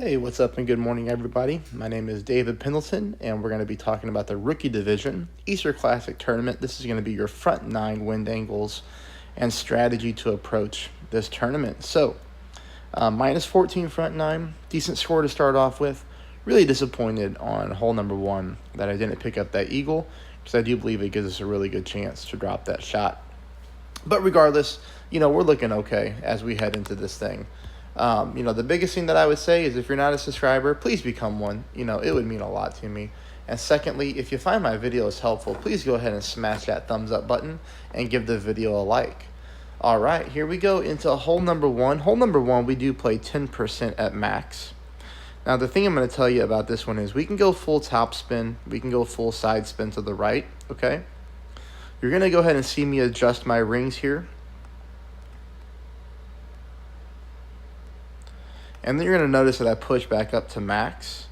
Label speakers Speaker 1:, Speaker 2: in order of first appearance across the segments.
Speaker 1: Hey, what's up and good morning, everybody. My name is David Pendleton, and we're going to be talking about the Rookie Division Easter Classic Tournament. This is going to be your front nine wind angles and strategy to approach this tournament. So, minus 14 front nine, decent score to start off with. Really disappointed on hole number one that I didn't pick up that eagle, because I do believe it gives us a really good chance to drop that shot. But regardless, we're looking okay as we head into this thing. The biggest thing that I would say is if you're not a subscriber, please become one. It would mean a lot to me. And secondly, if you find my videos helpful, please go ahead and smash that thumbs up button and give the video a like. All right, here we go into hole number one. Hole number one, we do play 10% at max. Now, the thing I'm going to tell you about this one is we can go full top spin. We can go full side spin to the right, okay? You're going to go ahead and see me adjust my rings here. And then you're going to notice that I push back up to max.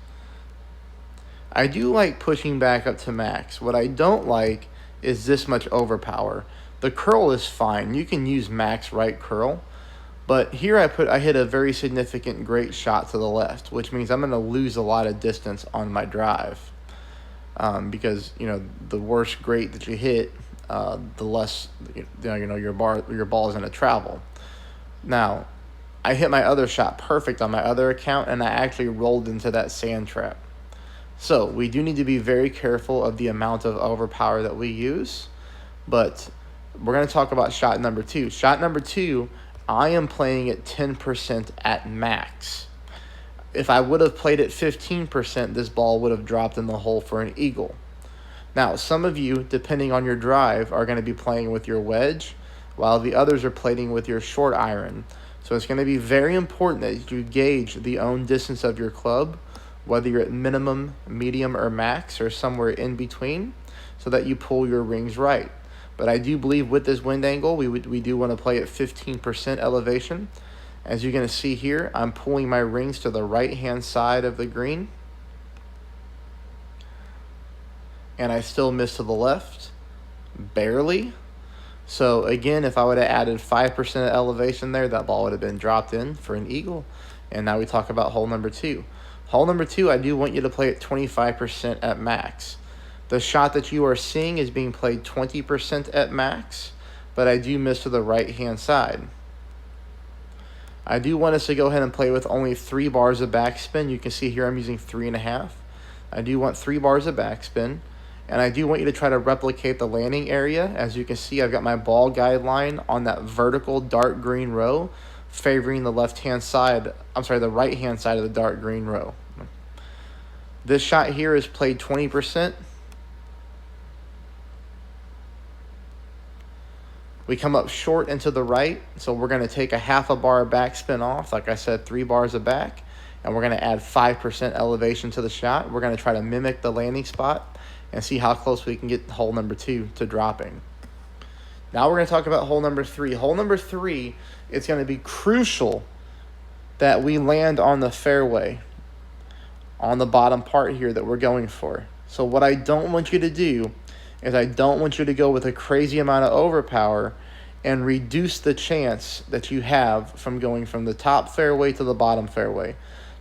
Speaker 1: I do like pushing back up to max. What I don't like is this much overpower. The curl is fine. You can use max right curl. But here I hit a very significant great shot to the left, which means I'm going to lose a lot of distance on my drive. Because, the worse great that you hit, the less, your ball is going to travel. Now, I hit my other shot perfect on my other account, and I actually rolled into that sand trap. So we do need to be very careful of the amount of overpower that we use. But we're going to talk about shot number two. Shot number two, I am playing at 10% at max. If I would have played at 15%, this ball would have dropped in the hole for an eagle. Now, some of you, depending on your drive, are going to be playing with your wedge, while the others are playing with your short iron. So it's going to be very important that you gauge the own distance of your club, whether you're at minimum, medium, or max, or somewhere in between, so that you pull your rings right. But I do believe with this wind angle, we do want to play at 15% elevation. As you're going to see here, I'm pulling my rings to the right-hand side of the green. And I still miss to the left, barely. So again, if I would have added 5% of elevation there, that ball would have been dropped in for an eagle. And now we talk about hole number two. Hole number two, I do want you to play at 25% at max. The shot that you are seeing is being played 20% at max, but I do miss to the right-hand side. I do want us to go ahead and play with only 3 bars of backspin. You can see here I'm using 3.5. I do want 3 bars of backspin. And I do want you to try to replicate the landing area. As you can see, I've got my ball guideline on that vertical dark green row, favoring the right-hand side of the dark green row. This shot here is played 20%. We come up short and to the right, so we're going to take a half a bar of backspin off. Like I said, 3 bars of back, and we're going to add 5% elevation to the shot. We're going to try to mimic the landing spot and see how close we can get hole number two to dropping. Now we're going to talk about hole number three. Hole number three, it's going to be crucial that we land on the fairway on the bottom part here that we're going for. So what I don't want you to do is I don't want you to go with a crazy amount of overpower and reduce the chance that you have from going from the top fairway to the bottom fairway.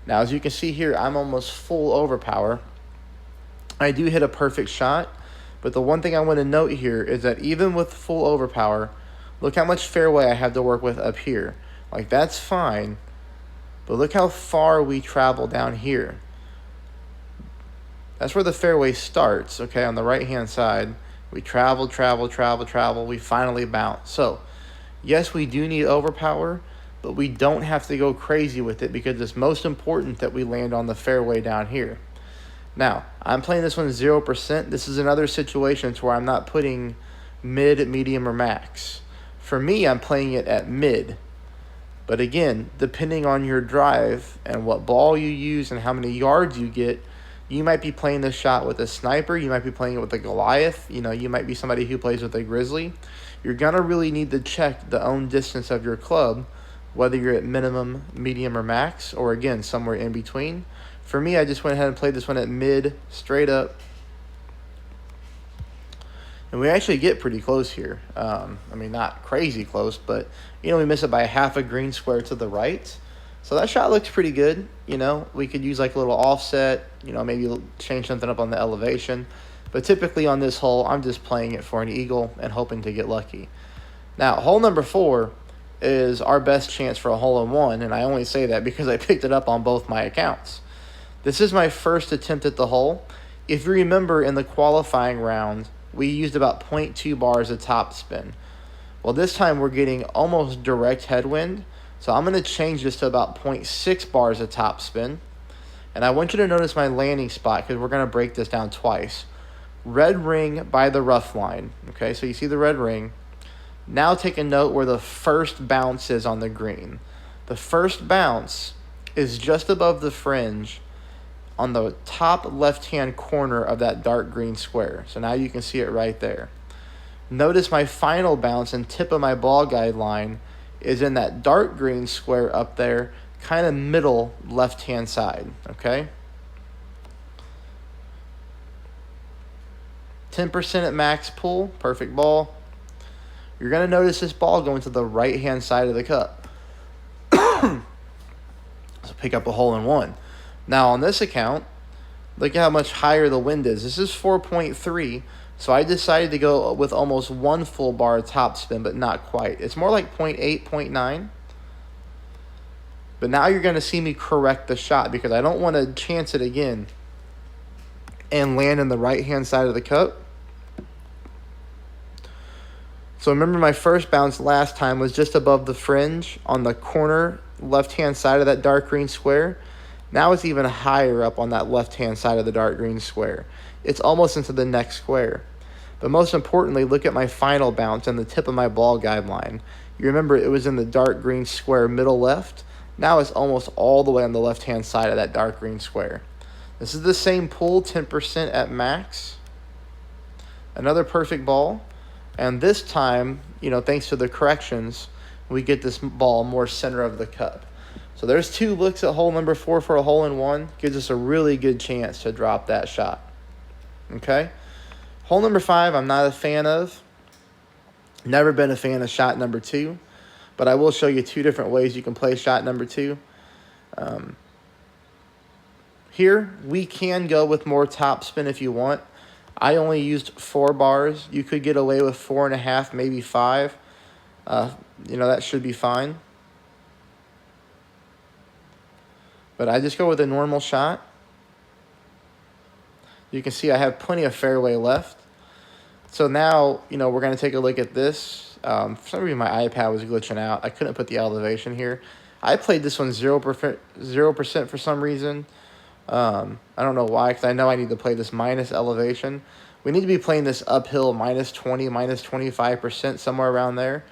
Speaker 1: Now, as you can see here, I'm almost full overpower. I do hit a perfect shot, but the one thing I want to note here is that even with full overpower, look how much fairway I have to work with up here. Like, that's fine, but look how far we travel down here. That's where the fairway starts, okay, on the right-hand side. We travel, we finally bounce. So, yes, we do need overpower, but we don't have to go crazy with it because it's most important that we land on the fairway down here. Now, I'm playing this one 0%. This is another situation where I'm not putting mid, medium, or max. For me, I'm playing it at mid. But again, depending on your drive and what ball you use and how many yards you get, you might be playing this shot with a sniper. You might be playing it with a Goliath. You might be somebody who plays with a Grizzly. You're going to really need to check the own distance of your club, whether you're at minimum, medium, or max, or again, somewhere in between. For me, I just went ahead and played this one at mid, straight up. And we actually get pretty close here. Not crazy close, but, we miss it by half a green square to the right. So that shot looks pretty good. You know, we could use like a little offset, you know, maybe change something up on the elevation. But typically on this hole, I'm just playing it for an eagle and hoping to get lucky. Now, hole number 4 is our best chance for a hole-in-one, and I only say that because I picked it up on both my accounts. This is my first attempt at the hole. If you remember, in the qualifying round, we used about 0.2 bars of topspin. Well, this time we're getting almost direct headwind, so I'm going to change this to about 0.6 bars of topspin. And I want you to notice my landing spot because we're going to break this down twice. Red ring by the rough line. Okay, so you see the red ring. Now take a note where the first bounce is on the green. The first bounce is just above the fringe on the top left-hand corner of that dark green square. So now you can see it right there. Notice my final bounce and tip of my ball guide line is in that dark green square up there, kind of middle left-hand side, okay? 10% at max pull, perfect ball. You're going to notice this ball going to the right-hand side of the cup. So pick up a hole-in-one. Now, on this account, look at how much higher the wind is. This is 4.3, so I decided to go with almost 1 full bar of topspin, but not quite. It's more like 0.8, 0.9. But now you're going to see me correct the shot because I don't want to chance it again and land in the right-hand side of the cup. So remember, my first bounce last time was just above the fringe on the corner left-hand side of that dark green square. Now it's even higher up on that left-hand side of the dark green square. It's almost into the next square. But most importantly, look at my final bounce and the tip of my ball guide line. You remember it was in the dark green square middle left. Now it's almost all the way on the left-hand side of that dark green square. This is the same pull, 10% at max. Another perfect ball. And this time, you know, thanks to the corrections, we get this ball more center of the cup. So there's 2 looks at hole number 4 for a hole-in-one. Gives us a really good chance to drop that shot. Okay? Hole number 5, I'm not a fan of. Never been a fan of shot number 2. But I will show you 2 different ways you can play shot number 2. Here, we can go with more topspin if you want. I only used 4 bars. You could get away with 4.5, maybe 5. You know, that should be fine. But I just go with a normal shot. You can see I have plenty of fairway left. So now, you know, we're going to take a look at this. For some reason, my iPad was glitching out. I couldn't put the elevation here. I played this one 0% for some reason. I don't know why, because I know I need to play this minus elevation. We need to be playing this uphill minus 20, minus 25%, somewhere around there.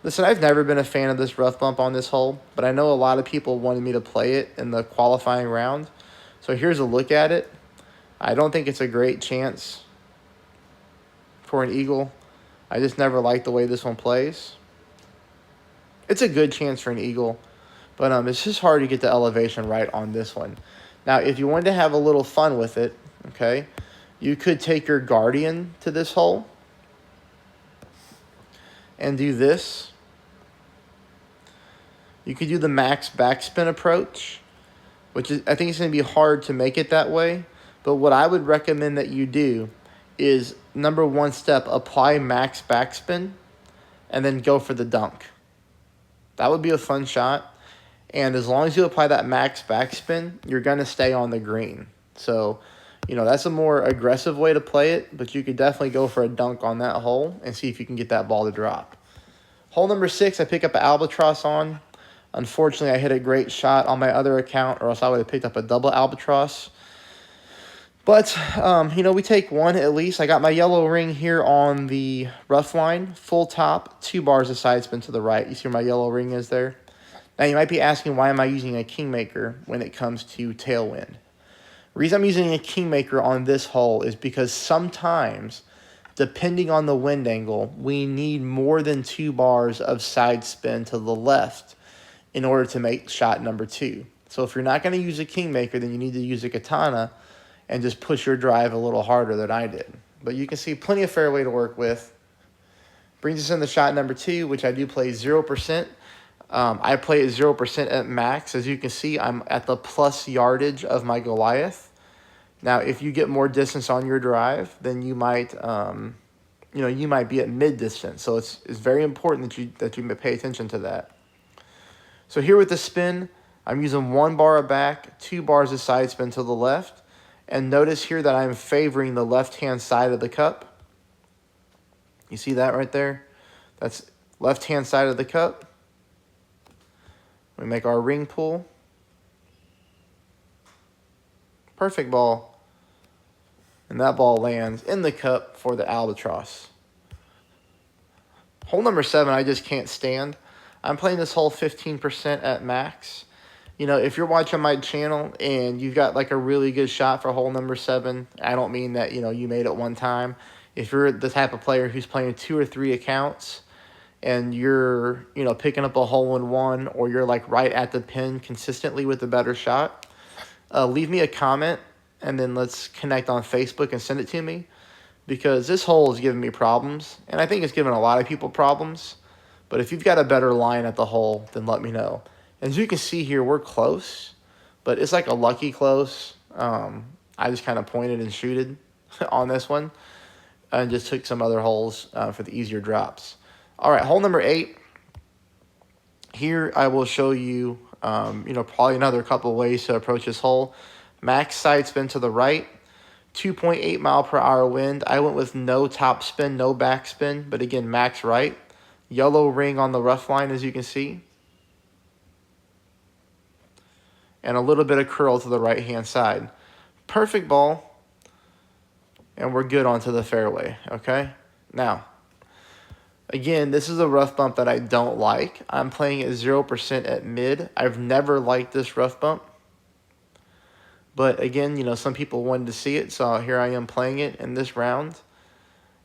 Speaker 1: Listen, I've never been a fan of this rough bump on this hole, but I know a lot of people wanted me to play it in the qualifying round. So here's a look at it. I don't think it's a great chance for an eagle. I just never liked the way this one plays. It's a good chance for an eagle, but it's just hard to get the elevation right on this one. Now, if you wanted to have a little fun with it, okay, you could take your Guardian to this hole and do this. You could do the max backspin approach, which is, I think it's going to be hard to make it that way. But what I would recommend that you do is, number 1 step, apply max backspin and then go for the dunk. That would be a fun shot. And as long as you apply that max backspin, you're going to stay on the green. So, you know, that's a more aggressive way to play it, but you could definitely go for a dunk on that hole and see if you can get that ball to drop. Hole number 6, I pick up an albatross on. Unfortunately, I hit a great shot on my other account, or else I would have picked up a double albatross. But, you know, we take 1 at least. I got my yellow ring here on the rough line, full top, 2 bars of side spin to the right. You see where my yellow ring is there? Now, you might be asking, why am I using a Kingmaker when it comes to tailwind? The reason I'm using a Kingmaker on this hole is because sometimes, depending on the wind angle, we need more than 2 bars of side spin to the left in order to make shot number 2. So if you're not going to use a Kingmaker, then you need to use a Katana and just push your drive a little harder than I did. But you can see plenty of fairway to work with. Brings us into shot number 2, which I do play 0%. I play at 0% at max. As you can see, I'm at the plus yardage of my Goliath. Now, if you get more distance on your drive, then you might, you might be at mid distance. So it's very important that you pay attention to that. So here with the spin, I'm using 1 bar of back, 2 bars of side spin to the left. And notice here that I'm favoring the left-hand side of the cup. You see that right there? That's left-hand side of the cup. We make our ring pull. Perfect ball. And that ball lands in the cup for the albatross. Hole number 7, I just can't stand. I'm playing this hole 15% at max. If you're watching my channel and you've got like a really good shot for hole number 7, I don't mean that, you made it one time. If you're the type of player who's playing 2 or 3 accounts and you're, picking up a hole-in-one, or you're like right at the pin consistently with a better shot, leave me a comment and then let's connect on Facebook and send it to me, because this hole is giving me problems, and I think it's giving a lot of people problems. But if you've got a better line at the hole, then let me know. As you can see here, we're close, but it's like a lucky close. I just kind of pointed and shooted on this one and just took some other holes for the easier drops. All right, hole number 8. Here I will show you, probably another couple ways to approach this hole. Max side spin to the right, 2.8 mile per hour wind. I went with no top spin, no back spin, but again, max right. Yellow ring on the rough line, as you can see. And a little bit of curl to the right-hand side. Perfect ball. And we're good onto the fairway, okay? Now, again, this is a rough bump that I don't like. I'm playing at 0% at mid. I've never liked this rough bump. But again, some people wanted to see it, so here I am playing it in this round.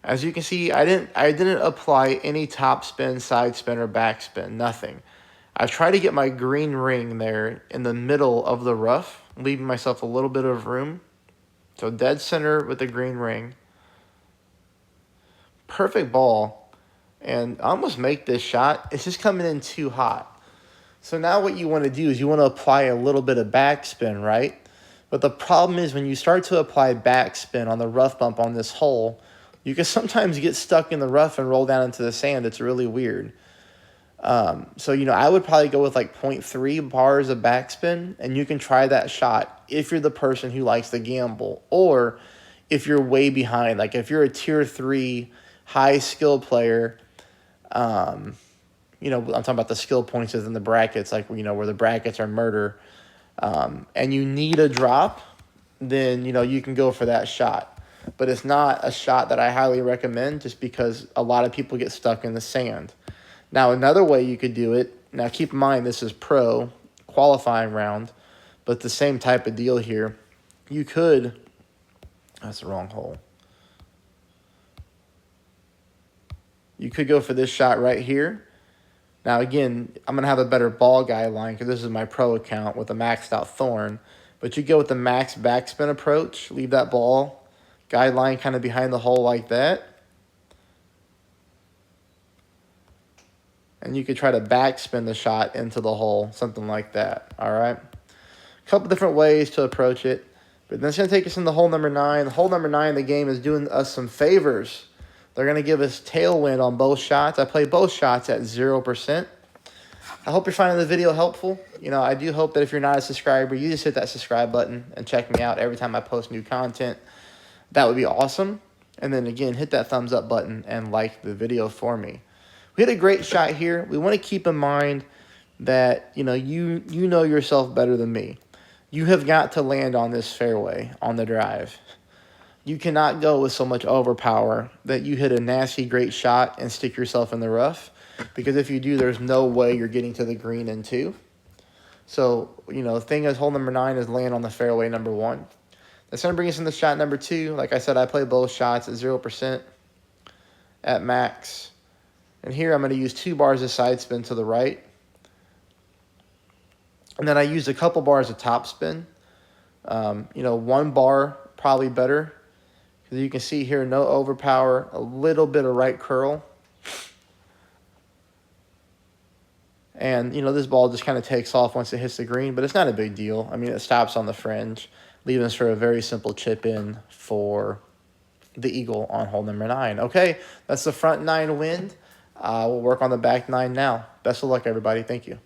Speaker 1: As you can see, I didn't apply any top spin, side spin, or back spin, nothing. I try to get my green ring there in the middle of the rough, leaving myself a little bit of room. So dead center with the green ring. Perfect ball. And I almost make this shot. It's just coming in too hot. So now what you want to do is you want to apply a little bit of backspin, right? But the problem is when you start to apply backspin on the rough bump on this hole, you can sometimes get stuck in the rough and roll down into the sand. It's really weird. So, I would probably go with like 0.3 bars of backspin, and you can try that shot if you're the person who likes to gamble, or if you're way behind, like if you're a tier 3 high skill player, I'm talking about the skill points within the brackets, like, where the brackets are murder, and you need a drop, then, you can go for that shot. But it's not a shot that I highly recommend, just because a lot of people get stuck in the sand. Now, another way you could do it, now keep in mind this is pro qualifying round, but the same type of deal here. You could, that's the wrong hole. You could go for this shot right here. Now, again, I'm going to have a better ball guideline because this is my pro account with a maxed out thorn. But you go with the max backspin approach, leave that ball guideline kind of behind the hole like that. And you could try to backspin the shot into the hole, something like that, all right? A couple different ways to approach it. But that's going to take us into hole number 9. Hole number 9, the game is doing us some favors. They're going to give us tailwind on both shots. I play both shots at 0%. I hope you're finding the video helpful. I do hope that if you're not a subscriber, you just hit that subscribe button and check me out every time I post new content. That would be awesome. And then, again, hit that thumbs up button and like the video for me. We hit a great shot here. We want to keep in mind that, you know yourself better than me. You have got to land on this fairway on the drive. You cannot go with so much overpower that you hit a nasty great shot and stick yourself in the rough, because if you do, there's no way you're getting to the green in 2. So, the thing is, hole number 9 is land on the fairway number 1. That's going to bring us into shot number 2. Like I said, I play both shots at 0% at max. And here I'm going to use 2 bars of side spin to the right. And then I used a couple bars of top spin. 1 bar probably better. Because you can see here, no overpower, a little bit of right curl. And, this ball just kind of takes off once it hits the green, but it's not a big deal. I mean, it stops on the fringe, leaving us for a very simple chip in for the eagle on hole number 9. Okay, that's the front 9 wind. We'll work on the back 9 now. Best of luck, everybody. Thank you.